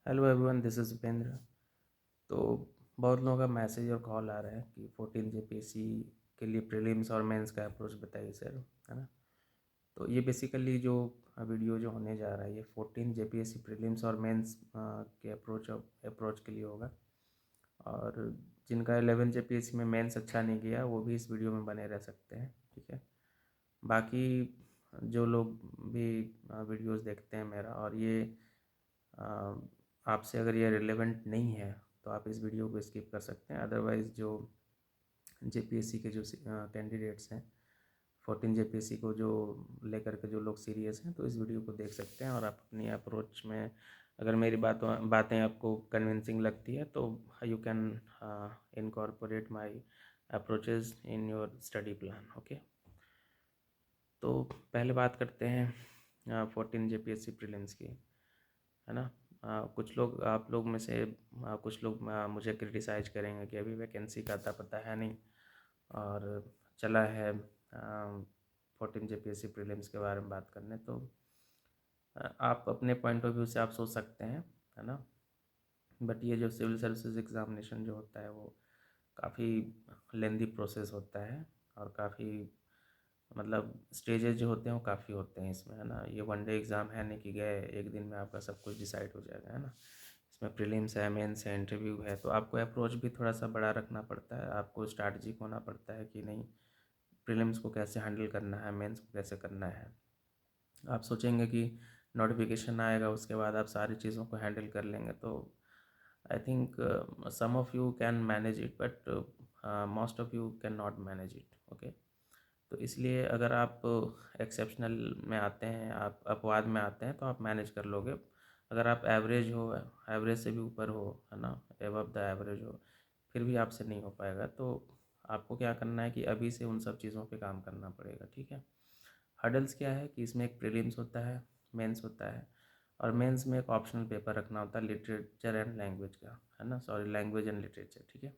Hello everyone, this is Upendra. तो बहुत लोगों का मैसेज और कॉल आ रहा है कि 14 जेपीएससी के लिए प्रीलिम्स और मेंस का अप्रोच बताइए सर, है ना। तो ये बेसिकली जो वीडियो जो होने जा रहा है ये 14 जेपीएससी प्रीलिम्स और मेंस के अप्रोच के लिए होगा। और जिनका 11 जेपीएससी में मेंस अच्छा नहीं गया वो भी इस वीडियो में बने रह सकते हैं, ठीक है। बाकी जो लोग भी वीडियोस देखते हैं मेरा और ये आपसे अगर ये रिलेवेंट नहीं है तो आप इस वीडियो को स्किप कर सकते हैं। अदरवाइज़ जो जेपीएससी के जो कैंडिडेट्स हैं 14 जेपीएससी को जो लेकर के जो लोग सीरियस हैं तो इस वीडियो को देख सकते हैं। और आप अपनी अप्रोच में अगर मेरी बातें आपको कन्विंसिंग लगती है तो you can incorporate my approaches in your study plan. Okay, तो पहले बात करते हैं 14 जेपीएससी प्रीलिम्स की, है ना। कुछ लोग आप लोग में से कुछ लोग मुझे क्रिटिसाइज करेंगे कि अभी वैकेंसी का अता पता है नहीं और चला है 14 जेपीएससी प्रीलिम्स के बारे में बात करने। तो आप अपने पॉइंट ऑफ व्यू से आप सोच सकते हैं, है ना। बट ये जो सिविल सर्विसेज एग्ज़ामिनेशन जो होता है वो काफ़ी लेंदी प्रोसेस होता है और काफ़ी मतलब स्टेजेस जो होते हैं वो काफ़ी होते हैं इसमें, है ना। ये वन डे एग्ज़ाम है नहीं कि गए एक दिन में आपका सब कुछ डिसाइड हो जाएगा, है ना। इसमें प्रीलिम्स है, मेंस है, इंटरव्यू है, तो आपको अप्रोच भी थोड़ा सा बड़ा रखना पड़ता है। आपको स्ट्रैटेजिक होना पड़ता है कि नहीं प्रीलिम्स को कैसे हैंडल करना है, मेंस को कैसे करना है। आप सोचेंगे कि नोटिफिकेशन आएगा उसके बाद आप सारी चीज़ों को हैंडल कर लेंगे, तो I think some of you can manage it but most of you can not manage it. Okay, तो इसलिए अगर आप एक्सेप्शनल में आते हैं, आप अपवाद में आते हैं तो आप मैनेज कर लोगे। अगर आप एवरेज हो, एवरेज से भी ऊपर हो, है ना, एबव द एवरेज हो, फिर भी आपसे नहीं हो पाएगा। तो आपको क्या करना है कि अभी से उन सब चीज़ों पे काम करना पड़ेगा, ठीक है। हर्डल्स क्या है कि इसमें एक प्रीलिम्स होता है, मेंस होता है, और मेंस में एक ऑप्शनल पेपर रखना होता है लिटरेचर एंड लैंग्वेज का, है ना, सॉरी लैंग्वेज एंड लिटरेचर, ठीक है।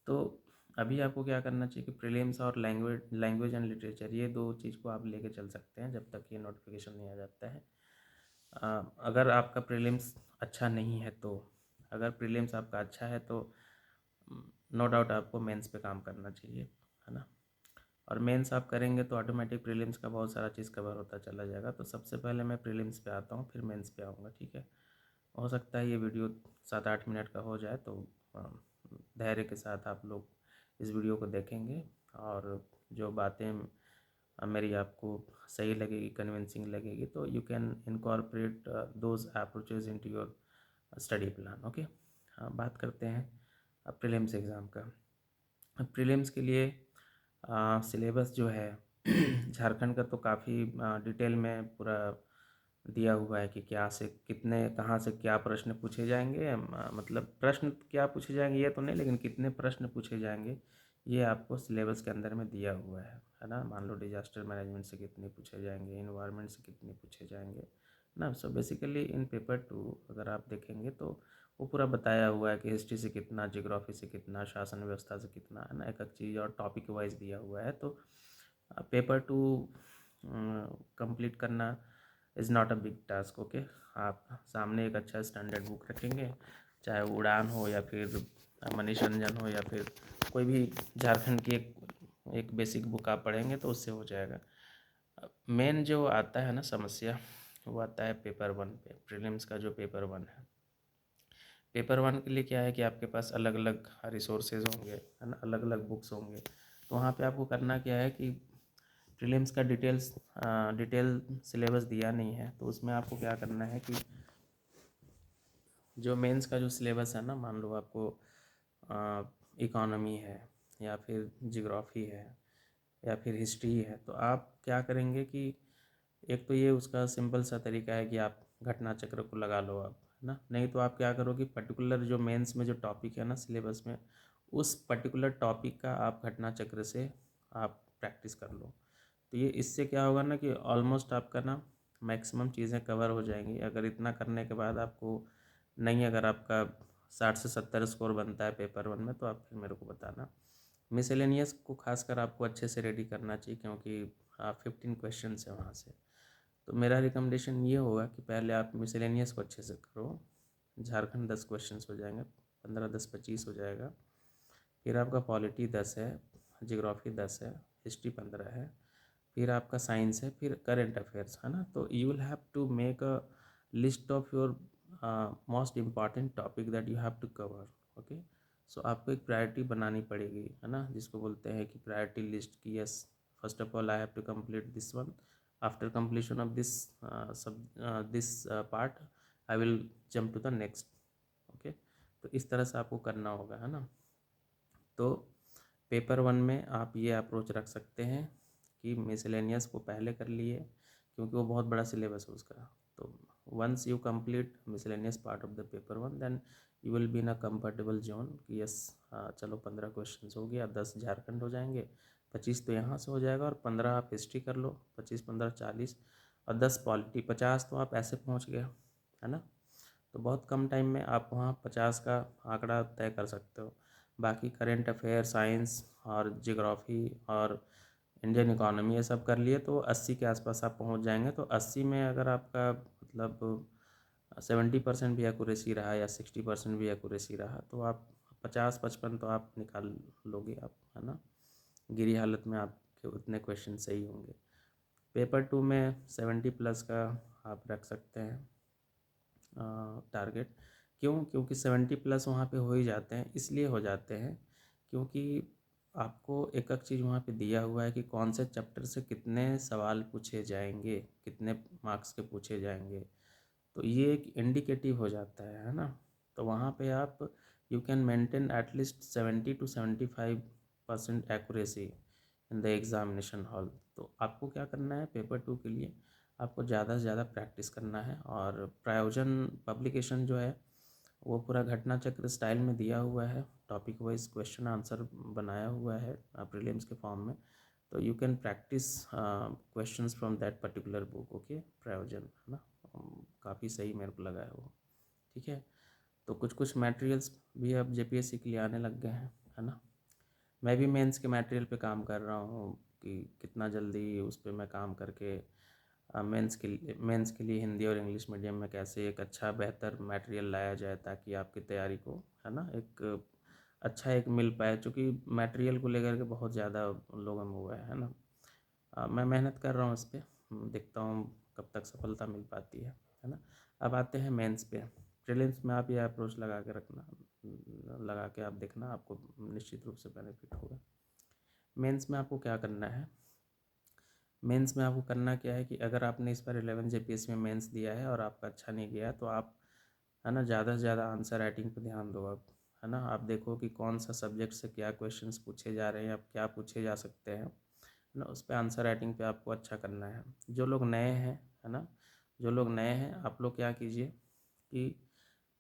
तो अभी आपको क्या करना चाहिए कि प्रीलिम्स और लैंग्वेज एंड लिटरेचर ये दो चीज़ को आप लेके चल सकते हैं जब तक ये नोटिफिकेशन नहीं आ जाता है। अगर आपका प्रीलिम्स अच्छा नहीं है तो, अगर प्रीलिम्स आपका अच्छा है तो नो डाउट आपको मेंस पे काम करना चाहिए, है ना। और मेंस आप करेंगे तो ऑटोमेटिक प्रीलिम्स का बहुत सारा चीज़ कवर होता चला जाएगा। तो सबसे पहले मैं प्रीलिम्स पे आता हूँ, फिर मेंस पे आऊँगा, ठीक है। हो सकता है ये वीडियो 7-8 मिनट का हो जाए, तो धैर्य के साथ आप लोग इस वीडियो को देखेंगे और जो बातें मेरी आपको सही लगेगी, कन्विंसिंग लगेगी, तो you can incorporate those approaches into your study plan. Okay, बात करते हैं प्रीलिम्स एग्ज़ाम का। प्रीलिम्स के लिए सिलेबस जो है झारखंड का तो काफ़ी डिटेल में पूरा दिया हुआ है कि क्या से कितने कहाँ से क्या प्रश्न पूछे जाएंगे। मतलब प्रश्न क्या पूछे जाएंगे ये तो नहीं, लेकिन कितने प्रश्न पूछे जाएंगे ये आपको सिलेबस के अंदर में दिया हुआ है ना। मान लो डिजास्टर मैनेजमेंट से कितने पूछे जाएंगे, इन्वायरमेंट से कितने पूछे जाएंगे ना। सो बेसिकली इन पेपर 2 अगर आप देखेंगे तो वो पूरा बताया हुआ है कि हिस्ट्री से कितना, जियोग्राफी से कितना, शासन व्यवस्था से कितना, है ना। एक एक चीज़ और टॉपिक वाइज दिया हुआ है। तो पेपर 2 कंप्लीट करना is not a big task. Okay, आप सामने एक अच्छा स्टैंडर्ड बुक रखेंगे, चाहे वो उड़ान हो या फिर मनीष रंजन हो या फिर कोई भी झारखंड की एक बेसिक बुक आप पढ़ेंगे तो उससे हो जाएगा। मेन जो आता है ना समस्या, वो आता है पेपर 1 पे। प्रीलिम्स का जो पेपर 1 है, पेपर 1 के लिए क्या है कि आपके पास अलग अलग रिसोर्सेज होंगे, है ना, अलग अलग बुक्स होंगे। तो वहाँ पे आपको करना क्या है कि प्रीलिम्स का डिटेल सिलेबस दिया नहीं है, तो उसमें आपको क्या करना है कि जो मेंस का जो सिलेबस है ना, मान लो आपको इकोनॉमी है या फिर जियोग्राफी है या फिर हिस्ट्री है, तो आप क्या करेंगे कि एक तो ये उसका सिंपल सा तरीका है कि आप घटना चक्र को लगा लो आप, है ना। नहीं तो आप क्या करो कि पर्टिकुलर जो मेंस में जो टॉपिक है ना सिलेबस में, उस पर्टिकुलर टॉपिक का आप घटना चक्र से आप प्रैक्टिस कर लो। तो ये इससे क्या होगा ना कि ऑलमोस्ट आपका ना मैक्सिमम चीज़ें कवर हो जाएंगी। अगर इतना करने के बाद आपको नहीं, अगर आपका 60 से 70 स्कोर बनता है पेपर 1 में, तो आप फिर मेरे को बताना। मिसेलेनियस को खासकर आपको अच्छे से रेडी करना चाहिए क्योंकि 15 क्वेश्चन है वहाँ से। तो मेरा रिकमेंडेशन ये होगा कि पहले आप मिसलेनियस को अच्छे से करो। झारखंड 10 क्वेश्चंस हो जाएंगे, 15 10 25 हो जाएगा। फिर आपका पॉलिटी 10 है, जियोग्राफी 10 है, हिस्ट्री 15 है, फिर आपका साइंस है, फिर करेंट अफेयर्स, है ना। तो you will have to make a list of your most important topic that you have to cover. Okay, so आपको एक प्रायोरिटी बनानी पड़ेगी, है ना, जिसको बोलते हैं कि प्रायोरिटी लिस्ट की। Yes, first of all I have to complete this one, after completion of this this part I will jump to the next. Okay, तो इस तरह से आपको करना होगा, है ना। तो पेपर 1 में आप ये अप्रोच रख सकते हैं कि मिसलेनियस को पहले कर लिए, क्योंकि वो बहुत बड़ा सिलेबस है उसका। तो once you complete miscellaneous part of the paper 1, then you will be in a comfortable zone कि यस, चलो 15 क्वेश्चन हो गया, 10 झारखंड हो जाएंगे, 25 तो यहाँ से हो जाएगा, और 15 आप हिस्ट्री कर लो, 25 15 40, और 10 पॉलिटी, 50 तो आप ऐसे पहुँच गए, है ना। तो बहुत कम टाइम में आप वहाँ 50 का आंकड़ा तय कर सकते हो। बाकी करेंट अफेयर, साइंस और जियोग्राफी और इंडियन इकोनॉमी ये सब कर लिए तो 80 के आसपास आप पहुँच जाएंगे। तो 80 में अगर आपका मतलब 70% भी एक्यूरेसी रहा या 60% भी एक्यूरेसी रहा, तो आप 50-55 तो आप निकाल लोगे आप, है ना। गिरी हालत में आपके उतने क्वेश्चन सही होंगे। पेपर 2 में 70 प्लस का आप रख सकते हैं टारगेट। क्यों? क्योंकि 70 प्लस वहाँ पे हो ही जाते हैं। इसलिए हो जाते हैं क्योंकि आपको एक एक चीज़ वहाँ पे दिया हुआ है कि कौन से चैप्टर से कितने सवाल पूछे जाएंगे, कितने मार्क्स के पूछे जाएंगे। तो ये एक इंडिकेटिव हो जाता है ना। तो वहाँ पे आप you can maintain at least 70 to 75% accuracy in the examination hall. तो आपको क्या करना है, पेपर 2 के लिए आपको ज़्यादा से ज़्यादा प्रैक्टिस करना है। और प्रायोजन पब्लिकेशन जो है वो पूरा घटना चक्र स्टाइल में दिया हुआ है, टॉपिक वाइज क्वेश्चन आंसर बनाया हुआ है प्रीलिम्स के फॉर्म में। तो you can practice questions from that particular book. Okay, प्रायोजन, है ना, काफ़ी सही मेरे को लगा है वो। ठीक है, तो कुछ कुछ मटेरियल्स भी अब जेपीएससी के लिए आने लग गए हैं, है ना। मैं भी मेंस के मटेरियल पे काम कर रहा हूँ कि कितना जल्दी उस पर मैं काम करके मेंस के लिए हिंदी और इंग्लिश मीडियम में कैसे एक अच्छा बेहतर मटेरियल लाया जाए, ताकि आपकी तैयारी को, है ना, एक अच्छा एक मिल पाए। चूँकि मटेरियल को लेकर के बहुत ज़्यादा लोगों में हुआ है ना। मैं मेहनत कर रहा हूँ इस पर, देखता हूँ कब तक सफलता मिल पाती है ना। अब आते हैं मेंस पे। प्रीलिम्स में आप ये अप्रोच लगा के रखना, लगा के आप देखना, आपको निश्चित रूप से बेनिफिट होगा। मेंस में आपको क्या करना है, मेंस में आपको करना क्या है कि अगर आपने इस बार 11 जेपीएससी में मेंस दिया है और आपका अच्छा नहीं गया, तो आप, है ना, ज़्यादा से ज़्यादा आंसर राइटिंग पे ध्यान दो आप, है ना। आप देखो कि कौन सा सब्जेक्ट से क्या क्वेश्चंस पूछे जा रहे हैं, अब क्या पूछे जा सकते हैं, है ना। उस पर आंसर राइटिंग पे आपको अच्छा करना है। जो लोग नए हैं, है ना, जो लोग नए हैं, आप लोग क्या कीजिए कि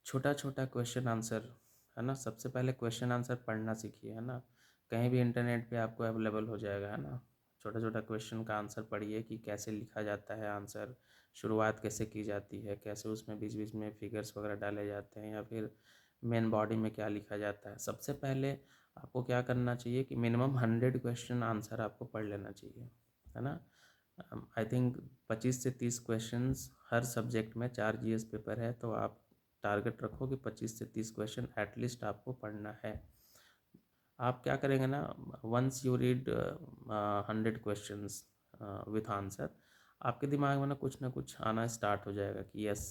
छोटा छोटा क्वेश्चन आंसर, है ना, सबसे पहले क्वेश्चन आंसर पढ़ना सीखिए, है ना। कहीं भी इंटरनेट पे आपको अवेलेबल हो जाएगा, है ना। छोटा छोटा क्वेश्चन का आंसर पढ़िए कि कैसे लिखा जाता है आंसर, शुरुआत कैसे की जाती है, कैसे उसमें बीच बीच में फिगर्स वगैरह डाले जाते हैं, या फिर मेन बॉडी में क्या लिखा जाता है। सबसे पहले आपको क्या करना चाहिए कि मिनिमम 100 क्वेश्चन आंसर आपको पढ़ लेना चाहिए, है ना। आई थिंक 25 से 30 क्वेश्चंस हर सब्जेक्ट में, 4 जीएस पेपर है, तो आप टारगेट रखो कि 25 से 30 क्वेश्चन एटलीस्ट आपको पढ़ना है। आप क्या करेंगे ना, once you read 100 questions with answer, आपके दिमाग में ना कुछ आना स्टार्ट हो जाएगा कि यस,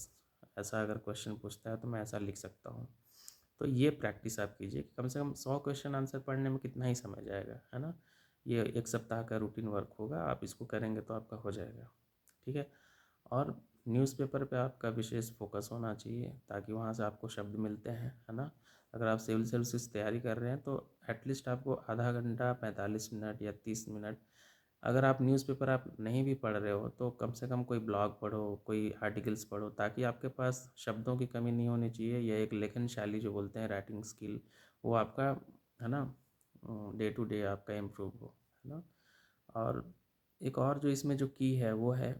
ऐसा अगर क्वेश्चन पूछता है तो मैं ऐसा लिख सकता हूँ। तो ये प्रैक्टिस आप कीजिए कि कम से कम 100 क्वेश्चन आंसर पढ़ने में कितना ही समय जाएगा, है ना। ये 1 सप्ताह का रूटीन वर्क होगा, आप इसको करेंगे तो आपका हो जाएगा। ठीक है, और न्यूज़पेपर पे आपका विशेष फोकस होना चाहिए, ताकि वहाँ से आपको शब्द मिलते हैं, है ना। अगर आप सिविल सर्विसेज तैयारी कर रहे हैं तो एटलीस्ट आपको आधा घंटा, 45 मिनट या 30 मिनट, अगर आप न्यूज़पेपर आप नहीं भी पढ़ रहे हो तो कम से कम कोई ब्लॉग पढ़ो, कोई आर्टिकल्स पढ़ो, ताकि आपके पास शब्दों की कमी नहीं होनी चाहिए। यह एक लेखन शैली जो बोलते हैं, राइटिंग स्किल, वो आपका, है ना, डे टू डे आपका इम्प्रूव हो, है ना। और एक और जो इसमें जो की है वो है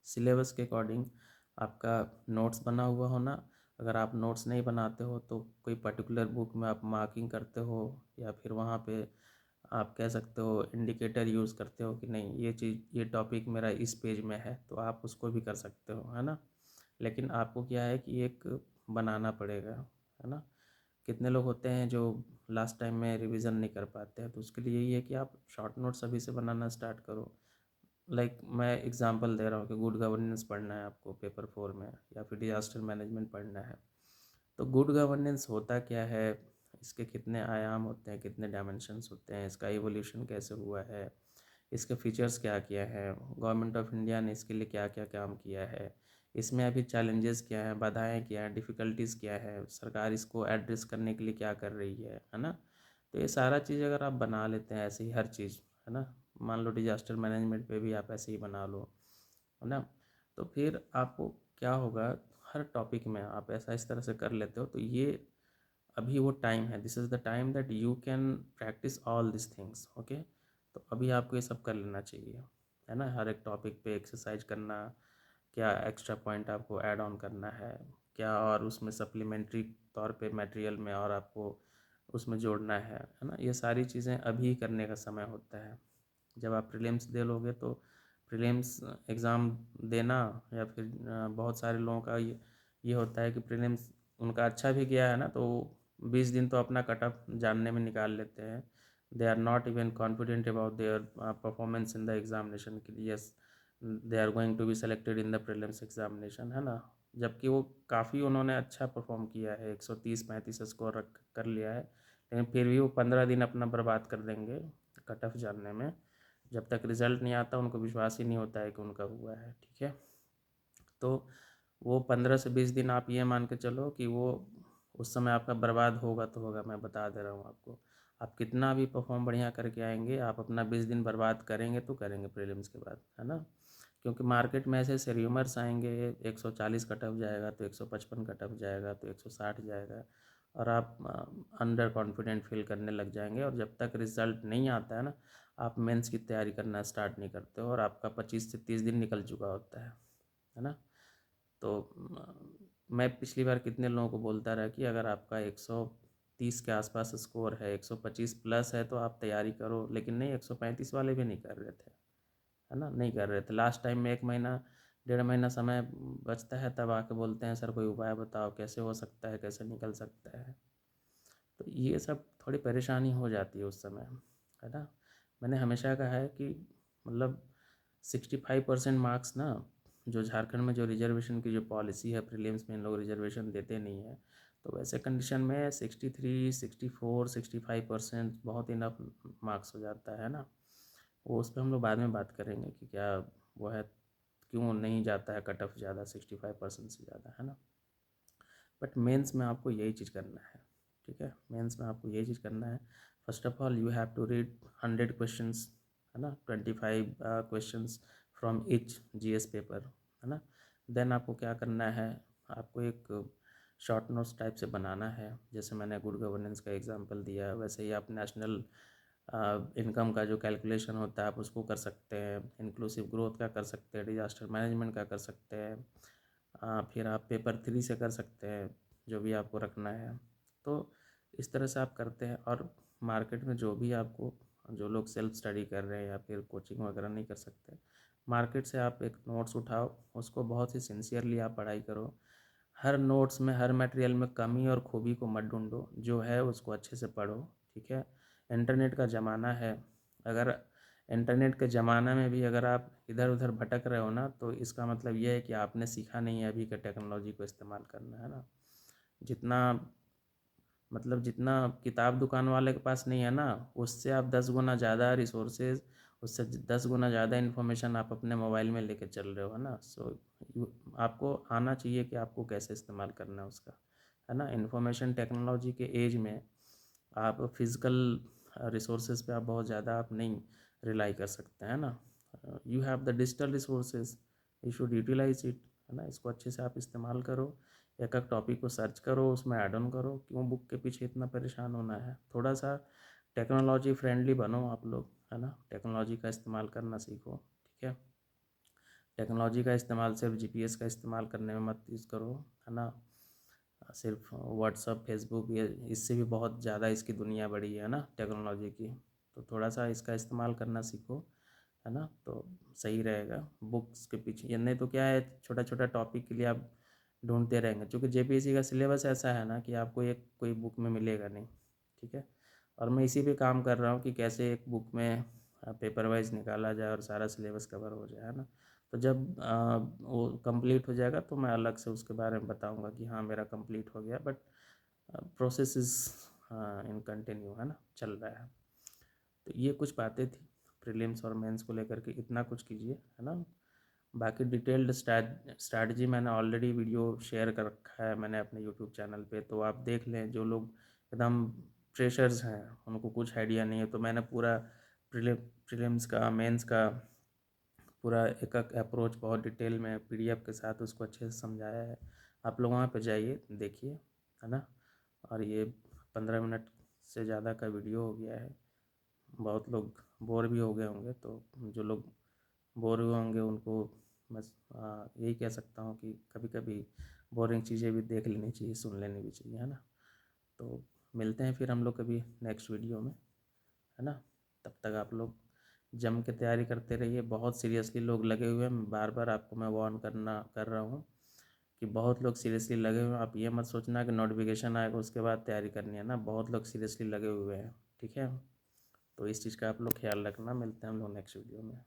सिलेबस के अकॉर्डिंग आपका नोट्स बना हुआ होना। अगर आप नोट्स नहीं बनाते हो तो कोई पर्टिकुलर बुक में आप मार्किंग करते हो, या फिर वहाँ पे आप कह सकते हो इंडिकेटर यूज़ करते हो कि नहीं ये चीज़ ये टॉपिक मेरा इस पेज में है, तो आप उसको भी कर सकते हो, है ना। लेकिन आपको क्या है कि एक बनाना पड़ेगा, है ना। कितने लोग होते हैं जो लास्ट टाइम में रिवीजन नहीं कर पाते हैं, तो उसके लिए यही है कि आप शॉर्ट नोट्स अभी से बनाना स्टार्ट करो। लाइक मैं एग्जांपल दे रहा हूँ कि गुड गवर्नेंस पढ़ना है आपको पेपर 4 में, या फिर डिजास्टर मैनेजमेंट पढ़ना है। तो गुड गवर्नेंस होता क्या है, इसके कितने आयाम होते हैं, कितने डायमेंशंस होते हैं, इसका इवोल्यूशन कैसे हुआ है, इसके फीचर्स क्या क्या हैं, गवर्नमेंट ऑफ इंडिया ने इसके लिए क्या क्या काम किया है, इसमें अभी चैलेंजेस क्या हैं, बाधाएं क्या हैं, डिफ़िकल्टीज़ क्या है, सरकार इसको एड्रेस करने के लिए क्या कर रही है ना। तो ये सारा चीज़ अगर आप बना लेते हैं ऐसे ही हर चीज़, है ना, मान लो डिजास्टर मैनेजमेंट पे भी आप ऐसे ही बना लो, है ना। तो फिर आपको क्या होगा, हर टॉपिक में आप ऐसा इस तरह से कर लेते हो, तो ये अभी वो टाइम है, this is the time that you can practice all this things, okay. तो अभी आपको ये सब कर लेना चाहिए, है ना। हर एक टॉपिक पे एक्सरसाइज करना, क्या एक्स्ट्रा पॉइंट आपको ऐड ऑन करना है, क्या और उसमें सप्लीमेंट्री तौर पे मटेरियल में और आपको उसमें जोड़ना है ना। ये सारी चीज़ें अभी करने का समय होता है। जब आप प्रीलिम्स दे लोगे तो प्रीलिम्स एग्ज़ाम देना, या फिर बहुत सारे लोगों का ये होता है कि प्रीलिम्स उनका अच्छा भी गया है ना, तो 20 दिन तो अपना कट ऑफ जानने में निकाल लेते हैं। They are not even confident about their performance in the examination कि yes they are going to be selected in the prelims examination, है ना। जबकि वो काफ़ी उन्होंने अच्छा परफॉर्म किया है, 130-135 स्कोर रख कर लिया है, लेकिन फिर भी वो 15 दिन अपना बर्बाद कर देंगे कट ऑफ जानने में। जब तक रिज़ल्ट नहीं आता उनको विश्वास ही नहीं होता है कि उनका हुआ है, ठीक है। तो वो 15 से 20 दिन आप ये मान के चलो कि वो उस समय आपका बर्बाद होगा तो होगा, मैं बता दे रहा हूँ आपको। आप कितना भी परफॉर्म बढ़िया करके आएंगे, आप अपना 20 दिन बर्बाद करेंगे तो करेंगे प्रीलिम्स के बाद, है ना। क्योंकि मार्केट में ऐसे ऐसे र्यूमर्स आएंगे, 140 कट ऑफ जाएगा तो 155 कट ऑफ जाएगा तो 160 जाएगा, और आप अंडर कॉन्फिडेंट फील करने लग जाएंगे, और जब तक रिज़ल्ट नहीं आता है ना, आप मेंस की तैयारी करना स्टार्ट नहीं करते हो, और आपका 25 से 30 दिन निकल चुका होता है ना। तो मैं पिछली बार कितने लोगों को बोलता रहा कि अगर आपका 130 के आसपास स्कोर है, 125 प्लस है, तो आप तैयारी करो, लेकिन नहीं, 135 वाले भी नहीं कर रहे थे, है ना, नहीं कर रहे थे। लास्ट टाइम में 1 महीना 1.5 महीना समय बचता है, तब आके बोलते हैं सर कोई उपाय बताओ, कैसे हो सकता है, कैसे निकल सकता है। तो ये सब थोड़ी परेशानी हो जाती है उस समय, है ना। मैंने हमेशा कहा है कि मतलब 65% मार्क्स ना, जो झारखंड में जो रिजर्वेशन की जो पॉलिसी है, प्रीलिम्स में इन लोग रिजर्वेशन देते नहीं है, तो वैसे कंडीशन में 63, 64, 65% बहुत इनफ मार्क्स हो जाता है ना। वो उस पर हम लोग बाद में बात करेंगे कि क्या वो है, क्यों नहीं जाता है कट ऑफ ज़्यादा 65% से ज़्यादा, है ना। बट मेंस में आपको यही चीज़ करना है, ठीक है। मेंस में आपको यही चीज़ करना है। First of all you have to read 100 questions, है ना, 25 questions from each GS paper, है ना। देन आपको क्या करना है, आपको एक शॉर्ट नोट्स टाइप से बनाना है। जैसे मैंने गुड गवर्नेंस का एग्जांपल दिया, वैसे ही आप नेशनल इनकम का जो कैलकुलेशन होता है आप उसको कर सकते हैं, इंक्लूसिव ग्रोथ का कर सकते हैं, डिजास्टर मैनेजमेंट का कर सकते हैं, फिर आप पेपर 3 से कर सकते हैं, जो भी आपको रखना है। तो इस तरह से आप करते हैं, और मार्केट में जो भी आपको, जो लोग सेल्फ स्टडी कर रहे हैं या फिर कोचिंग वगैरह नहीं कर सकते, मार्केट से आप एक नोट्स उठाओ, उसको बहुत ही सिंसियरली आप पढ़ाई करो। हर नोट्स में, हर मटेरियल में कमी और खूबी को मत ढूंढो, जो है उसको अच्छे से पढ़ो, ठीक है। इंटरनेट का ज़माना है, अगर इंटरनेट के ज़माना में भी अगर आप इधर उधर भटक रहे हो ना, तो इसका मतलब ये है कि आपने सीखा नहीं है अभी के टेक्नोलॉजी को इस्तेमाल करना, है ना। जितना मतलब जितना किताब दुकान वाले के पास नहीं है ना, उससे आप 10 गुना ज़्यादा रिसोर्सेज, उससे 10 गुना ज़्यादा इन्फॉर्मेशन आप अपने मोबाइल में लेके चल रहे हो, है ना। सो आपको आना चाहिए कि आपको कैसे इस्तेमाल करना है उसका, है ना। इंफॉर्मेशन टेक्नोलॉजी के एज में आप फिज़िकल रिसोर्सेज पे आप बहुत ज़्यादा आप नहीं रिलाई कर सकते हैं ना। You have the digital resources, you should utilise it, है ना। इसको अच्छे से आप इस्तेमाल करो, एक एक टॉपिक को सर्च करो, उसमें ऐड ऑन करो, क्यों बुक के पीछे इतना परेशान होना है। थोड़ा सा टेक्नोलॉजी फ्रेंडली बनो आप लोग, है ना, टेक्नोलॉजी का इस्तेमाल करना सीखो, ठीक है। टेक्नोलॉजी का इस्तेमाल सिर्फ जीपीएस का इस्तेमाल करने में मत यूज़ करो, है ना। सिर्फ व्हाट्सअप फेसबुक, ये इससे भी बहुत ज़्यादा इसकी दुनिया बड़ी है ना टेक्नोलॉजी की। तो थोड़ा सा इसका इस्तेमाल करना सीखो, है ना, तो सही रहेगा। बुक्स के पीछे या नहीं तो क्या है, छोटा छोटा टॉपिक के लिए आप ढूंढते रहेंगे, क्योंकि जेपीएससी का सिलेबस ऐसा है ना कि आपको एक कोई बुक में मिलेगा नहीं, ठीक है। और मैं इसी पे काम कर रहा हूँ कि कैसे एक बुक में पेपर वाइज निकाला जाए और सारा सिलेबस कवर हो जाए, है ना। तो जब वो कंप्लीट हो जाएगा तो मैं अलग से उसके बारे में बताऊंगा कि हाँ मेरा कंप्लीट हो गया, but process is in continue, है ना, चल रहा है। तो ये कुछ बातें थी प्रीलिम्स और मेंस को लेकर के, इतना कुछ कीजिए, है ना। बाकी डिटेल्ड स्ट्रैटेजी मैंने ऑलरेडी वीडियो शेयर कर रखा है मैंने अपने यूट्यूब चैनल पे, तो आप देख लें। जो लोग एकदम फ्रेशर्स हैं, उनको कुछ आइडिया नहीं है, तो मैंने पूरा प्रीलिम्स का, मेंस का पूरा एक एक अप्रोच बहुत डिटेल में पीडीएफ के साथ उसको अच्छे से समझाया है। आप लोग वहाँ पे जाइए, देखिए, है ना। और ये 15 मिनट से ज़्यादा का वीडियो हो गया है, बहुत लोग बोर भी हो गए होंगे, तो जो लोग बोर हुए होंगे उनको बस यही कह सकता हूँ कि कभी कभी बोरिंग चीज़ें भी देख लेनी चाहिए, सुन लेनी भी चाहिए, है ना। तो मिलते हैं फिर हम लोग कभी नेक्स्ट वीडियो में, है ना। तब तक आप लोग जम के तैयारी करते रहिए। बहुत सीरियसली लोग लगे हुए हैं, बार बार आपको मैं वार्न कर रहा हूँ कि बहुत लोग सीरियसली लगे हुए हैं। आप ये मत सोचना कि नोटिफिकेशन आएगा उसके बाद तैयारी करनी है ना, बहुत लोग सीरियसली लगे हुए हैं, ठीक है। तो इस चीज़ का आप लोग ख्याल रखना। मिलते हैं हम लोग नेक्स्ट वीडियो में।